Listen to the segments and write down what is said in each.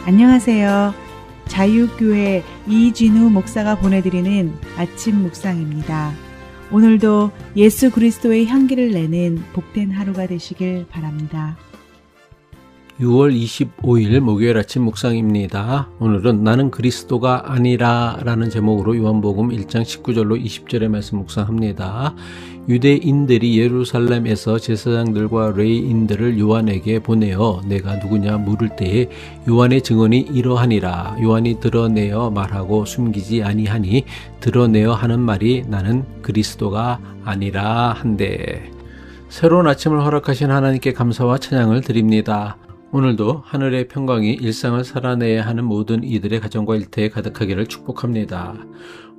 안녕하세요. 자유교회 이진우 목사가 보내드리는 아침 묵상입니다. 오늘도 예수 그리스도의 향기를 내는 복된 하루가 되시길 바랍니다. 6월 25일 목요일 아침 묵상입니다. 오늘은 나는 그리스도가 아니라 라는 제목으로 요한복음 1장 19절로 20절의 말씀 묵상합니다. 유대인들이 예루살렘에서 제사장들과 레위인들을 요한에게 보내어 내가 누구냐 물을 때에 요한의 증언이 이러하니라. 요한이 드러내어 말하고 숨기지 아니하니 드러내어 하는 말이 나는 그리스도가 아니라 한데. 새로운 아침을 허락하신 하나님께 감사와 찬양을 드립니다. 오늘도 하늘의 평강이 일상을 살아내야 하는 모든 이들의 가정과 일터에 가득하기를 축복합니다.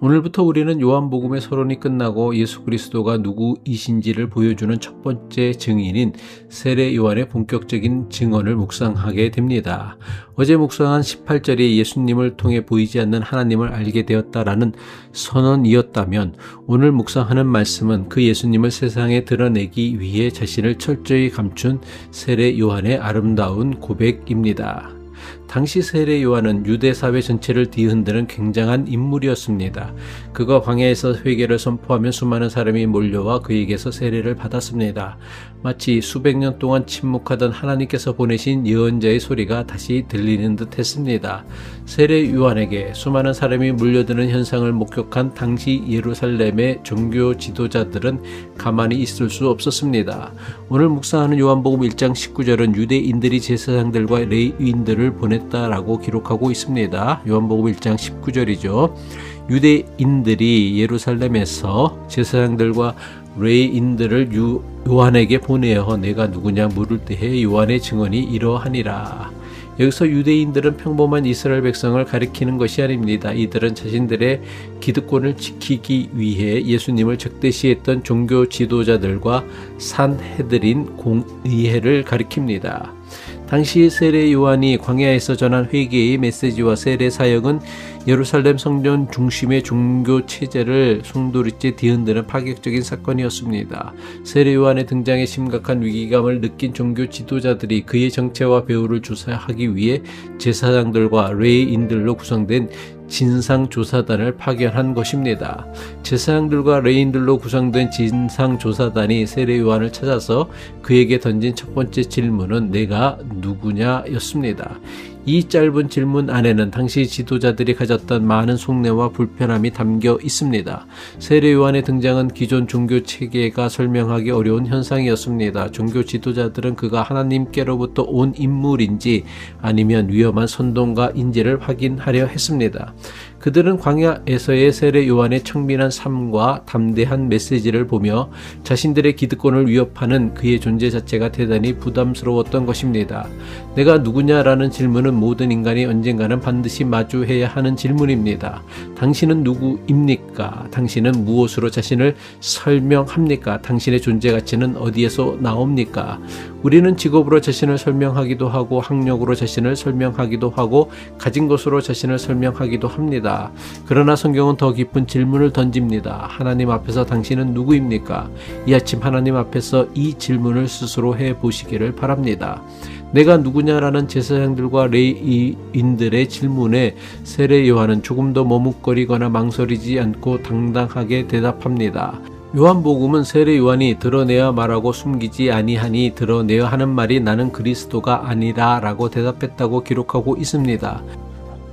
오늘부터 우리는 요한복음의 서론이 끝나고 예수 그리스도가 누구이신지를 보여주는 첫 번째 증인인 세례 요한의 본격적인 증언을 묵상하게 됩니다. 어제 묵상한 18절이 예수님을 통해 보이지 않는 하나님을 알게 되었다라는 선언이었다면 오늘 묵상하는 말씀은 그 예수님을 세상에 드러내기 위해 자신을 철저히 감춘 세례 요한의 아름다운 고백입니다. 당시 세례 요한은 유대 사회 전체를 뒤흔드는 굉장한 인물이었습니다. 그가 광야에서 회개를 선포하면 수많은 사람이 몰려와 그에게서 세례를 받았습니다. 마치 수백 년 동안 침묵하던 하나님께서 보내신 예언자의 소리가 다시 들리는 듯 했습니다. 세례 요한에게 수많은 사람이 몰려드는 현상을 목격한 당시 예루살렘의 종교 지도자들은 가만히 있을 수 없었습니다. 오늘 묵상하는 요한복음 1장 19절은 유대인들이 제사장들과 레위인들을 보냈다라고 기록하고 있습니다. 요한복음 1장 19절이죠. 유대인들이 예루살렘에서 제사장들과 레위인들을 요한에게 보내어 내가 누구냐 물을 때에 요한의 증언이 이러하니라. 여기서 유대인들은 평범한 이스라엘 백성을 가리키는 것이 아닙니다. 이들은 자신들의 기득권을 지키기 위해 예수님을 적대시했던 종교 지도자들과 산헤드린 공의회를 가리킵니다. 당시 세례 요한이 광야에서 전한 회개의 메시지와 세례 사역은 예루살렘 성전 중심의 종교 체제를 송두리째 뒤흔드는 파격적인 사건이었습니다. 세례 요한의 등장에 심각한 위기감을 느낀 종교 지도자들이 그의 정체와 배후를 조사하기 위해 제사장들과 레위인들로 구성된 진상조사단을 파견한 것입니다. 제사장들과 레위인들로 구성된 진상조사단이 세례 요한을 찾아서 그에게 던진 첫 번째 질문은 내가 누구냐였습니다. 이 짧은 질문 안에는 당시 지도자들이 가졌던 많은 속내와 불편함이 담겨 있습니다. 세례 요한의 등장은 기존 종교 체계가 설명하기 어려운 현상이었습니다. 종교 지도자들은 그가 하나님께로부터 온 인물인지 아니면 위험한 선동가인지를 확인하려 했습니다. 그들은 광야에서의 세례 요한의 청빈한 삶과 담대한 메시지를 보며 자신들의 기득권을 위협하는 그의 존재 자체가 대단히 부담스러웠던 것입니다. 내가 누구냐라는 질문은 모든 인간이 언젠가는 반드시 마주해야 하는 질문입니다. 당신은 누구입니까? 당신은 무엇으로 자신을 설명합니까? 당신의 존재 가치는 어디에서 나옵니까? 우리는 직업으로 자신을 설명하기도 하고 학력으로 자신을 설명하기도 하고 가진 것으로 자신을 설명하기도 합니다. 그러나 성경은 더 깊은 질문을 던집니다. 하나님 앞에서 당신은 누구입니까? 이 아침 하나님 앞에서 이 질문을 스스로 해보시기를 바랍니다. 내가 누구냐라는 제사장들과 레위인들의 질문에 세례 요한은 조금 더 머뭇거리거나 망설이지 않고 당당하게 대답합니다. 요한복음은 세례 요한이 드러내어 말하고 숨기지 아니하니 드러내어 하는 말이 나는 그리스도가 아니라 라고 대답했다고 기록하고 있습니다.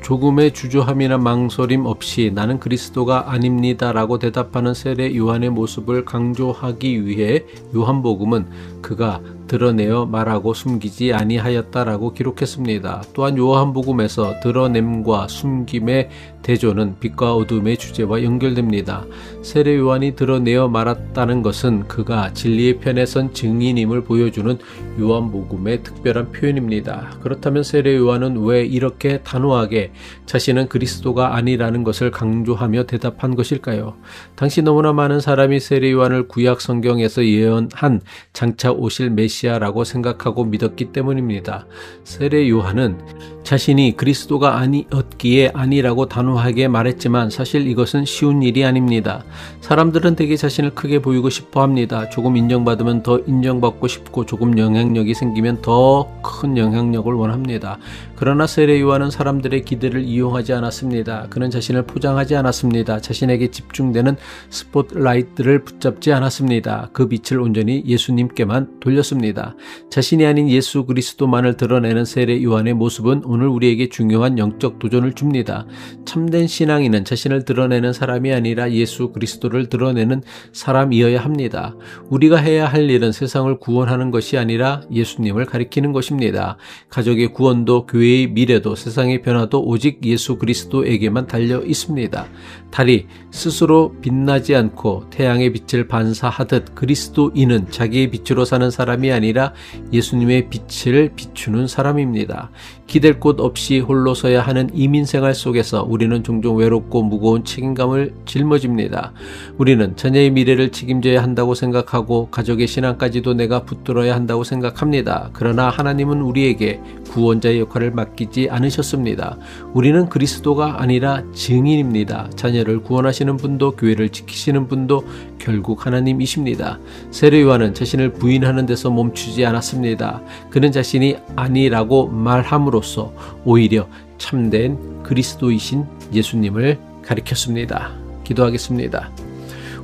조금의 주저함이나 망설임 없이 나는 그리스도가 아닙니다 라고 대답하는 세례 요한의 모습을 강조하기 위해 요한복음은 그가 드러내어 말하고 숨기지 아니하였다라고 기록했습니다. 또한 요한복음에서 드러냄과 숨김의 대조는 빛과 어둠의 주제와 연결됩니다. 세례 요한이 드러내어 말했다는 것은 그가 진리의 편에 선 증인임을 보여주는 요한복음의 특별한 표현입니다. 그렇다면 세례 요한은 왜 이렇게 단호하게 자신은 그리스도가 아니라는 것을 강조하며 대답한 것일까요? 당시 너무나 많은 사람이 세례 요한을 구약 성경에서 예언한 장차 오실 메시아 메시아라고 생각하고 믿었기 때문입니다. 세례 요한은 자신이 그리스도가 아니었기에 아니라고 단호하게 말했지만 사실 이것은 쉬운 일이 아닙니다. 사람들은 되게 자신을 크게 보이고 싶어 합니다. 조금 인정받으면 더 인정받고 싶고 조금 영향력이 생기면 더 큰 영향력을 원합니다. 그러나 세례 요한은 사람들의 기대를 이용하지 않았습니다. 그는 자신을 포장하지 않았습니다. 자신에게 집중되는 스포트라이트를 붙잡지 않았습니다. 그 빛을 온전히 예수님께만 돌렸습니다. 자신이 아닌 예수 그리스도만을 드러내는 세례 요한의 모습은 오늘 우리에게 중요한 영적 도전을 줍니다. 참된 신앙인은 자신을 드러내는 사람이 아니라 예수 그리스도를 드러내는 사람이어야 합니다. 우리가 해야 할 일은 세상을 구원하는 것이 아니라 예수님을 가리키는 것입니다. 가족의 구원도 교회의 미래도 세상의 변화도 오직 예수 그리스도에게만 달려 있습니다. 달이 스스로 빛나지 않고 태양의 빛을 반사하듯 그리스도인은 자기의 빛으로 사는 사람이 아니라 예수님의 빛을 비추는 사람입니다. 기댈 곳 없이 홀로 서야 하는 이민생활 속에서 우리는 종종 외롭고 무거운 책임감을 짊어집니다. 우리는 자녀의 미래를 책임져야 한다고 생각하고 가족의 신앙까지도 내가 붙들어야 한다고 생각합니다. 그러나 하나님은 우리에게 구원자의 역할을 맡기지 않으셨습니다. 우리는 그리스도가 아니라 증인입니다. 자녀를 구원하시는 분도 교회를 지키시는 분도 결국 하나님이십니다. 세례 요한은 자신을 부인하는 데서 멈추지 않았습니다. 그는 자신이 아니라고 말함으로써 오히려 참된 그리스도이신 예수님을 가리켰습니다. 기도하겠습니다.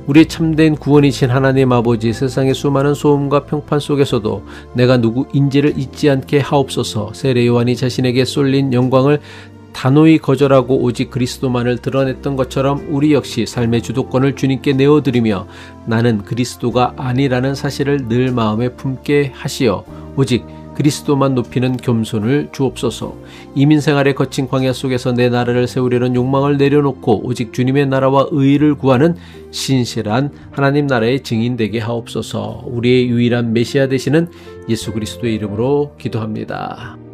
우리의 참된 구원이신 하나님 아버지, 세상의 수많은 소음과 평판 속에서도 내가 누구인지를 잊지 않게 하옵소서. 세례 요한이 자신에게 쏠린 영광을 단호히 거절하고 오직 그리스도만을 드러냈던 것처럼 우리 역시 삶의 주도권을 주님께 내어드리며 나는 그리스도가 아니라는 사실을 늘 마음에 품게 하시어 오직 그리스도만 높이는 겸손을 주옵소서. 이민생활의 거친 광야 속에서 내 나라를 세우려는 욕망을 내려놓고 오직 주님의 나라와 의를 구하는 신실한 하나님 나라의 증인 되게 하옵소서. 우리의 유일한 메시아 되시는 예수 그리스도의 이름으로 기도합니다.